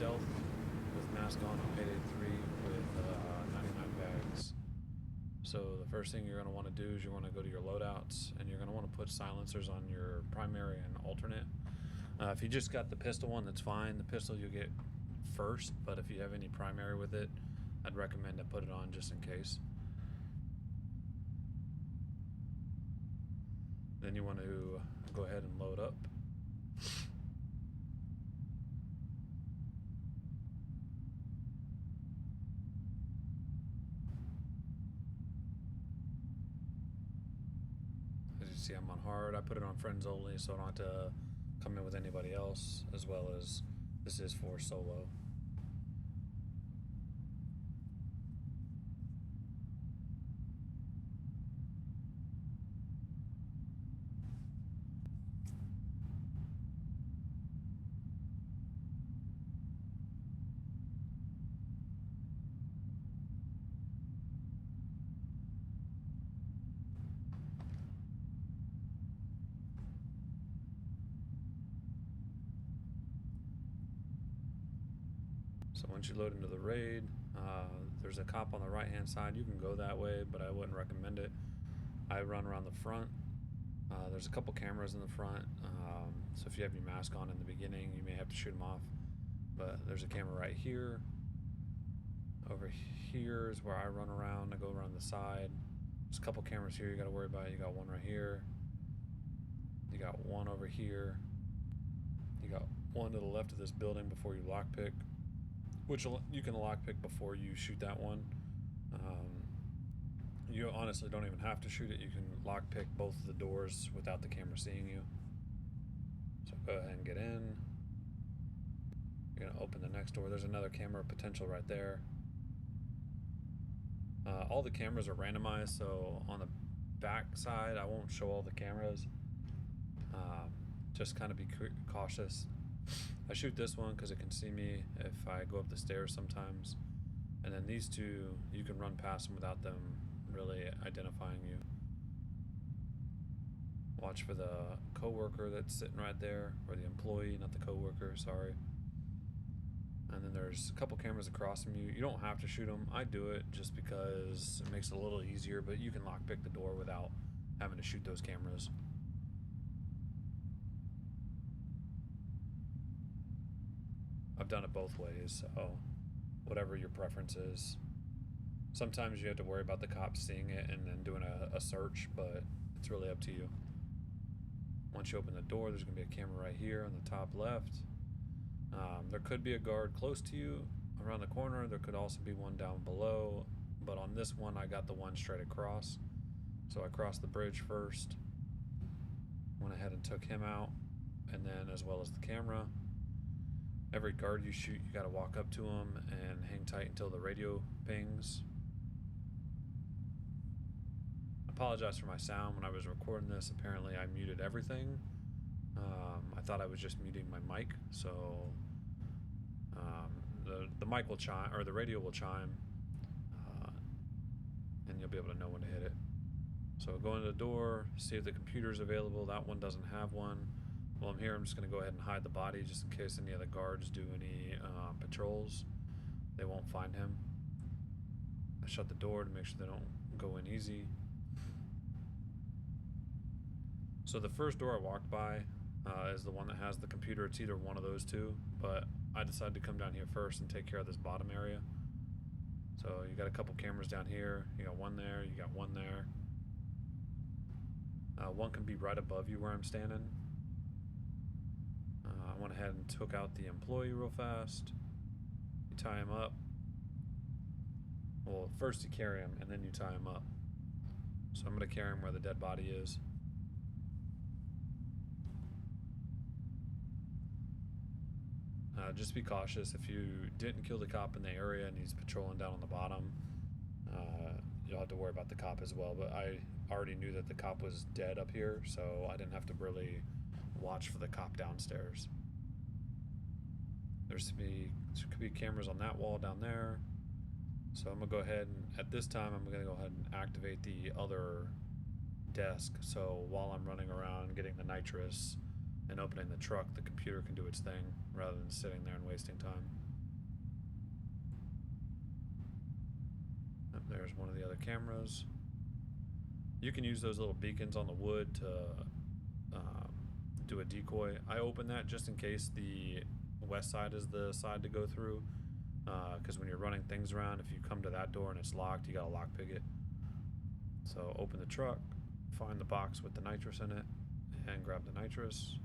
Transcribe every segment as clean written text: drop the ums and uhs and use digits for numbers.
stealth with mask on Payday 3 with 99 bags. So the first thing you're going to want to do is you want to go to your loadouts, and you're going to want to put silencers on your primary and alternate. If you just got the pistol one, that's fine. The pistol you'll get first, but if you have any primary with it, I'd recommend to put it on just in case. Then you want to go ahead and load up. As you see, I'm on hard. I put it on friends only, so I don't have to come in with anybody else, as well as this is for solo. So once you load into the raid, there's a cop on the right hand side. You can go that way, but I wouldn't recommend it. I run around the front. There's a couple cameras in the front, so if you have your mask on in the beginning, you may have to shoot them off. But there's a camera right here. Over here is where I run around. I go around the side. There's a couple cameras here you got to worry about. You got one right here. You got one over here. You got one to the left of this building before you lockpick, which you can lockpick before you shoot that one. You honestly don't even have to shoot it. You can lockpick both of the doors without the camera seeing you. So go ahead and get in. You're gonna open the next door. There's another camera potential right there. All the cameras are randomized, so on the back side, I won't show all the cameras. Just kind of be cautious. I shoot this one because it can see me if I go up the stairs sometimes. And then these two, you can run past them without them really identifying you. Watch for the coworker that's sitting right there, or the employee, not the coworker, sorry. And then there's a couple cameras across from you. You don't have to shoot them. I do it just because it makes it a little easier, but you can lockpick the door without having to shoot those cameras. I've done it both ways, so whatever your preference is. Sometimes you have to worry about the cops seeing it and then doing a search, but it's really up to you. Once you open the door, there's going to be a camera right here on the top left. There could be a guard close to you around the corner. There could also be one down below, but on this one I got the one straight across. So I crossed the bridge first, went ahead and took him out, and then as well as the camera. Every guard you shoot, you got to walk up to him and hang tight until the radio pings. I apologize for my sound. When I was recording this, apparently I muted everything. I thought I was just muting my mic, so the mic will chime, or the radio will chime, and you'll be able to know when to hit it. So go into the door, see if the computer's available. That one doesn't have one. While I'm here, I'm just going to go ahead and hide the body just in case any of the guards do any patrols. They won't find him. I shut the door to make sure they don't go in easy. So the first door I walked by is the one that has the computer. It's either one of those two, but I decided to come down here first and take care of this bottom area. So you got a couple cameras down here. You got one there, you got one there. One can be right above you where I'm standing. I went ahead and took out the employee real fast. You tie him up. Well, first you carry him and then you tie him up. So I'm going to carry him where the dead body is. Just be cautious. If you didn't kill the cop in the area and he's patrolling down on the bottom, you'll have to worry about the cop as well. But I already knew that the cop was dead up here, so I didn't have to really watch for the cop downstairs. There could be cameras on that wall down there. So I'm gonna go ahead and at this time I'm gonna go ahead and activate the other desk. So while I'm running around getting the nitrous and opening the truck, the computer can do its thing rather than sitting there and wasting time. There's one of the other cameras. You can use those little beacons on the wood to do a decoy. I open that just in case the west side is the side to go through, because when you're running things around, if you come to that door and it's locked, you gotta lockpick it. So open the truck, find the box with the nitrous in it, and grab the nitrous.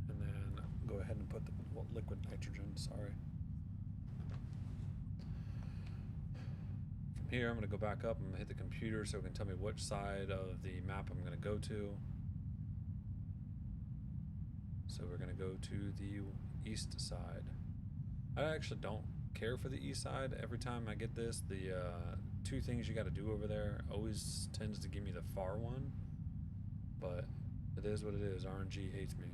And then go ahead and put the liquid nitrogen, sorry. From here, I'm gonna go back up and hit the computer so it can tell me which side of the map I'm gonna go to. So we're gonna go to the east side. I actually don't care for the east side. Every time I get this, the two things you got to do over there always tends to give me the far one, but it is what it is. RNG hates me.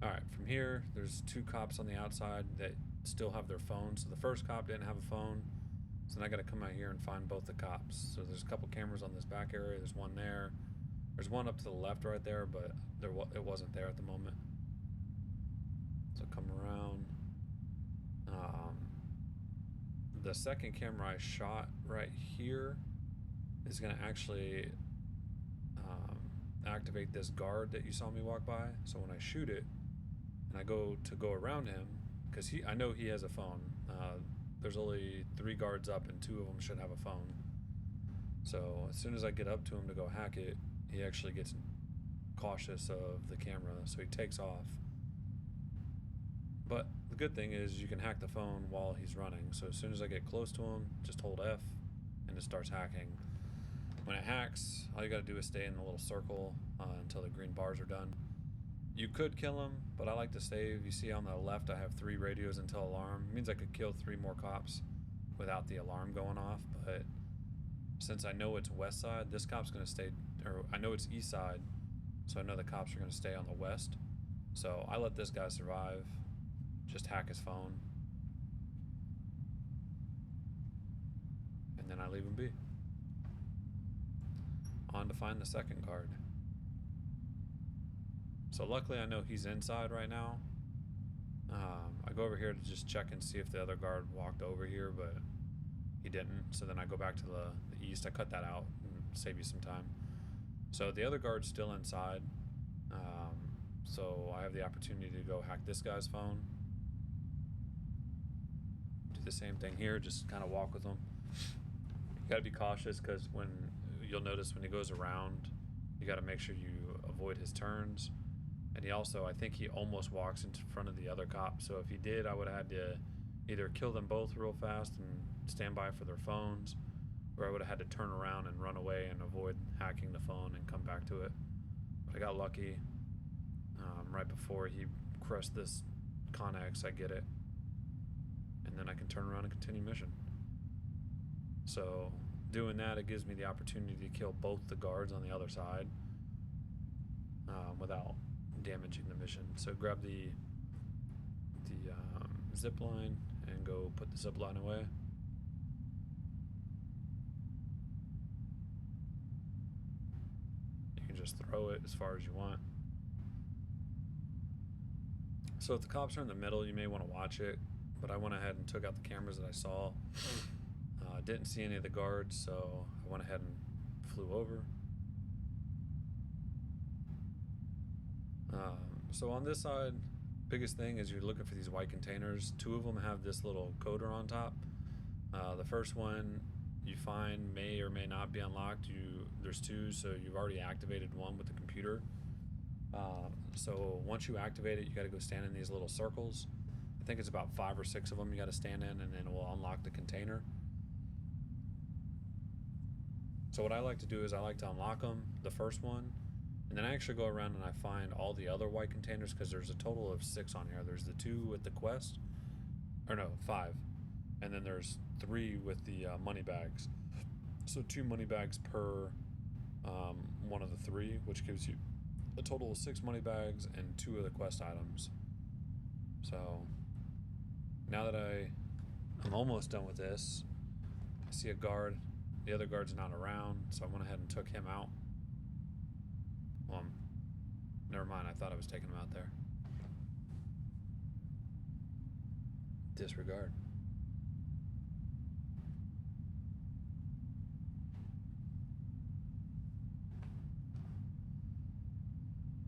Alright, from here there's two cops on the outside that still have their phones. So the first cop didn't have a phone, so then I got to come out here and find both the cops. So there's a couple cameras on this back area. There's one there, there's one up to the left right there, but it wasn't there at the moment. So come around. The second camera I shot right here is going to actually activate this guard that you saw me walk by. So when I shoot it and I go to go around him, because I know he has a phone. There's only 3 guards up and 2 of them should have a phone. So as soon as I get up to him to go hack it, he actually gets cautious of the camera, so he takes off. But the good thing is you can hack the phone while he's running. So as soon as I get close to him, just hold F and it starts hacking. When it hacks, all you gotta do is stay in the little circle until the green bars are done. You could kill him, but I like to save. You see on the left I have 3 radios until alarm. It means I could kill 3 more cops without the alarm going off, but since I know it's west side, this cop's gonna stay, or I know it's east side, so I know the cops are gonna stay on the west. So I let this guy survive. Just hack his phone, and then I leave him be. On to find the second guard. So luckily I know he's inside right now. I go over here to just check and see if the other guard walked over here, but he didn't. So then I go back to the east. I cut that out and save you some time. So the other guard's still inside. So I have the opportunity to go hack this guy's phone. The same thing here, just kind of walk with him. You got to be cautious because when you'll notice when he goes around, you got to make sure you avoid his turns. And he also, I think he almost walks in front of the other cop. So if he did, I would have had to either kill them both real fast and stand by for their phones, or I would have had to turn around and run away and avoid hacking the phone and come back to it. But I got lucky. Right before he crushed this Connex, I get it. And then I can turn around and continue mission. So doing that, it gives me the opportunity to kill both the guards on the other side without damaging the mission. So grab the zip line and go put the zip line away. You can just throw it as far as you want. So if the cops are in the middle, you may want to watch it. But I went ahead and took out the cameras that I saw. Didn't see any of the guards, so I went ahead and flew over. So on this side, biggest thing is you're looking for these white containers. 2 of them have this little coder on top. The first one you find may or may not be unlocked. There's 2, so you've already activated one with the computer. So once you activate it, you got to go stand in these little circles. I think it's about 5 or 6 of them you got to stand in, and then it will unlock the container. So what I like to do is I like to unlock them, the first one, and then I actually go around and I find all the other white containers, because there's a total of 6 on here. There's the 2 with the quest, or no, 5, and then there's 3 with the money bags. So 2 money bags per one of the 3, which gives you a total of 6 money bags and 2 of the quest items. So now that I'm almost done with this, I see a guard. The other guard's not around, so I went ahead and took him out. Well, never mind, I thought I was taking him out there. Disregard.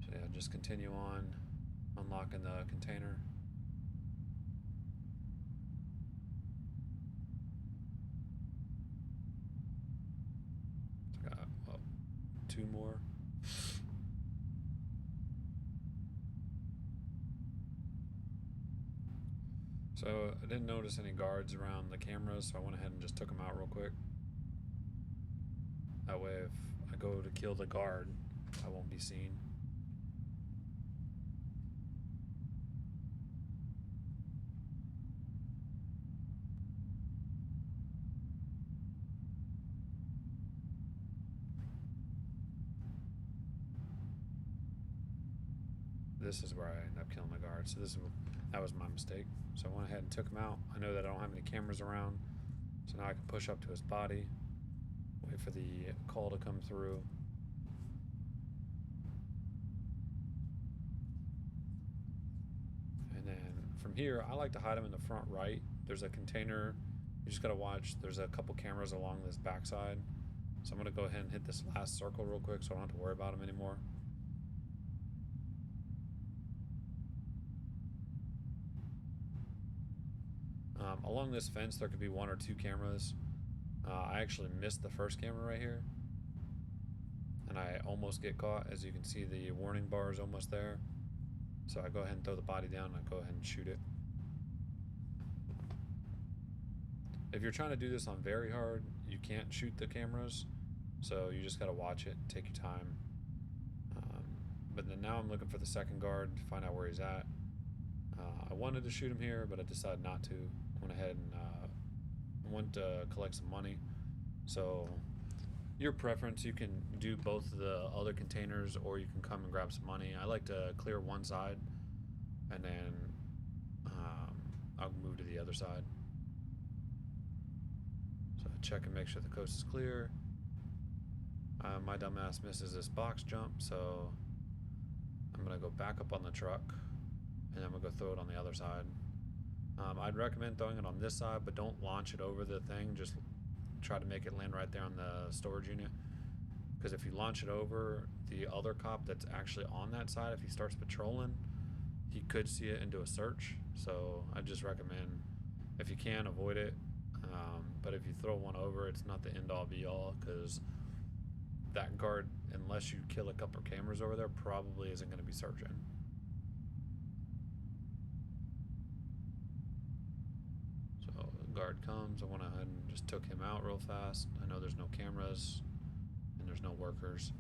So yeah, just continue on unlocking the container. Got, well, 2 more. So I didn't notice any guards around the cameras, so I went ahead and just took them out real quick. That way if I go to kill the guard, I won't be seen. This is where I ended up killing the guard, so that was my mistake. So I went ahead and took him out. I know that I don't have any cameras around, so now I can push up to his body, wait for the call to come through. And then from here, I like to hide him in the front right. There's a container. You just gotta watch. There's a couple cameras along this backside. So I'm gonna go ahead and hit this last circle real quick so I don't have to worry about him anymore. Along this fence, there could be 1 or 2 cameras. I actually missed the first camera right here, and I almost get caught. As you can see, the warning bar is almost there. So I go ahead and throw the body down, and I go ahead and shoot it. If you're trying to do this on very hard, you can't shoot the cameras, so you just gotta watch it, take your time. But then now I'm looking for the second guard to find out where he's at. I wanted to shoot him here, but I decided not to. Went ahead and went to collect some money. So your preference, you can do both of the other containers, or you can come and grab some money. I like to clear one side, and then I'll move to the other side. So check and make sure the coast is clear. My dumbass misses this box jump, so I'm gonna go back up on the truck, and I'm gonna go throw it on the other side. I'd recommend throwing it on this side, but don't launch it over the thing. Just try to make it land right there on the storage unit. Because if you launch it over, the other cop that's actually on that side, if he starts patrolling, he could see it and do a search. So I just recommend, if you can, avoid it. But if you throw one over, it's not the end-all be-all, because that guard, unless you kill a couple of cameras over there, probably isn't going to be searching. So the guard comes. I went ahead and just took him out real fast. I know there's no cameras and there's no workers.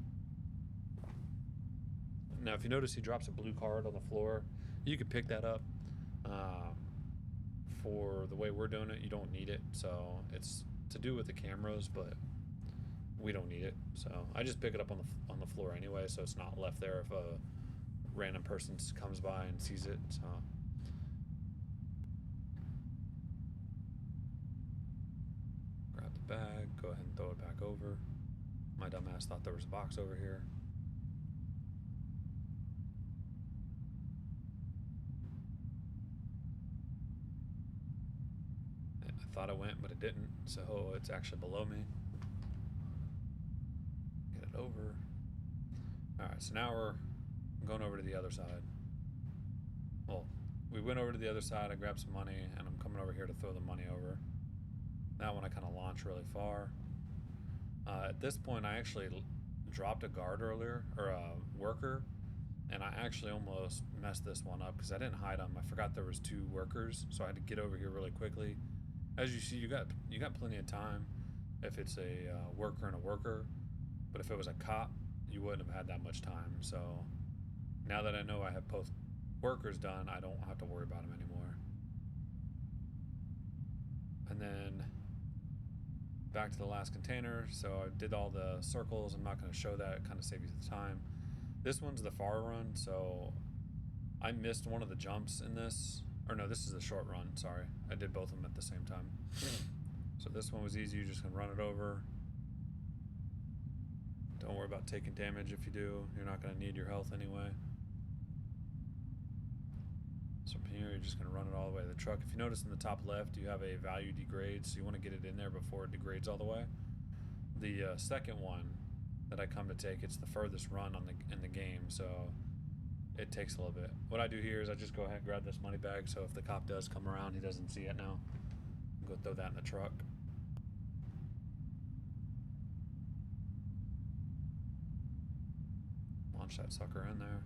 Now, if you notice, he drops a blue card on the floor. You could pick that up. For the way we're doing it, you don't need it. So it's to do with the cameras, but we don't need it. So I just pick it up on the floor anyway, so it's not left there if a random person comes by and sees it. So grab the bag, go ahead and throw it back over. My dumbass thought there was a box over here. I thought it went, but it didn't, so it's actually below me. Get it over. Alright, so now we're going over to the other side. Well, we went over to the other side, I grabbed some money, and I'm coming over here to throw the money over. That one I kind of launched really far. At this point, I actually dropped a guard earlier, or a worker, and I actually almost messed this one up because I didn't hide them. I forgot there was 2 workers, so I had to get over here really quickly. As you see, you got plenty of time if it's a worker and a worker, but if it was a cop, you wouldn't have had that much time. So now that I know I have both workers done, I don't have to worry about them anymore. And then back to the last container. So I did all the circles. I'm not going to show that. It kind of saves you the time. This one's the far run, so I missed one of the jumps in this. Or no, this is the short run, sorry. I did both of them at the same time. So this one was easy, you're just gonna run it over. Don't worry about taking damage if you do. You're not gonna need your health anyway. So from here, you're just going to run it all the way to the truck. If you notice in the top left, you have a value degrade, so you want to get it in there before it degrades all the way. The second one that I come to take, it's the furthest run in the game, so it takes a little bit. What I do here is I just go ahead and grab this money bag, so if the cop does come around, he doesn't see it now. Go throw that in the truck. Launch that sucker in there.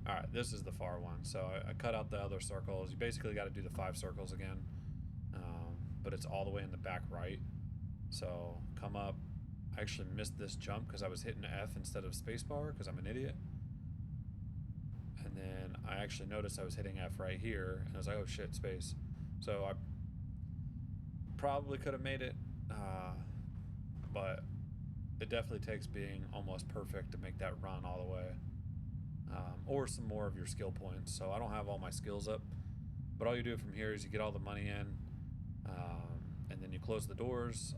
Alright, this is the far one. So I cut out the other circles. You basically got to do the 5 circles again. But it's all the way in the back right. So come up. I actually missed this jump because I was hitting F instead of spacebar because I'm an idiot. And then I actually noticed I was hitting F right here. And I was like, oh shit, space. So I probably could have made it. But it definitely takes being almost perfect to make that run all the way. Or some more of your skill points. So I don't have all my skills up, but all you do from here is you get all the money in, and then you close the doors.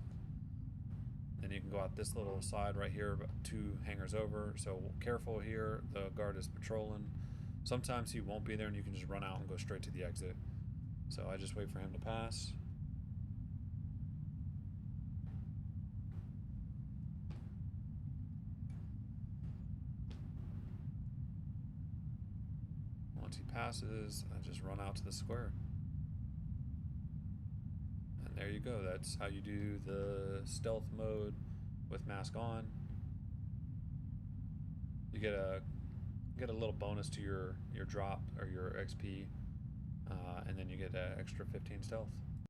Then you can go out this little side right here, about 2 hangars over. So careful here, the guard is patrolling. Sometimes he won't be there and you can just run out and go straight to the exit. So I just wait for him to pass. Once he passes, I just run out to the square. And there you go. That's how you do the stealth mode with mask on. You get a little bonus to your drop or your XP, and then you get an extra 15 stealth.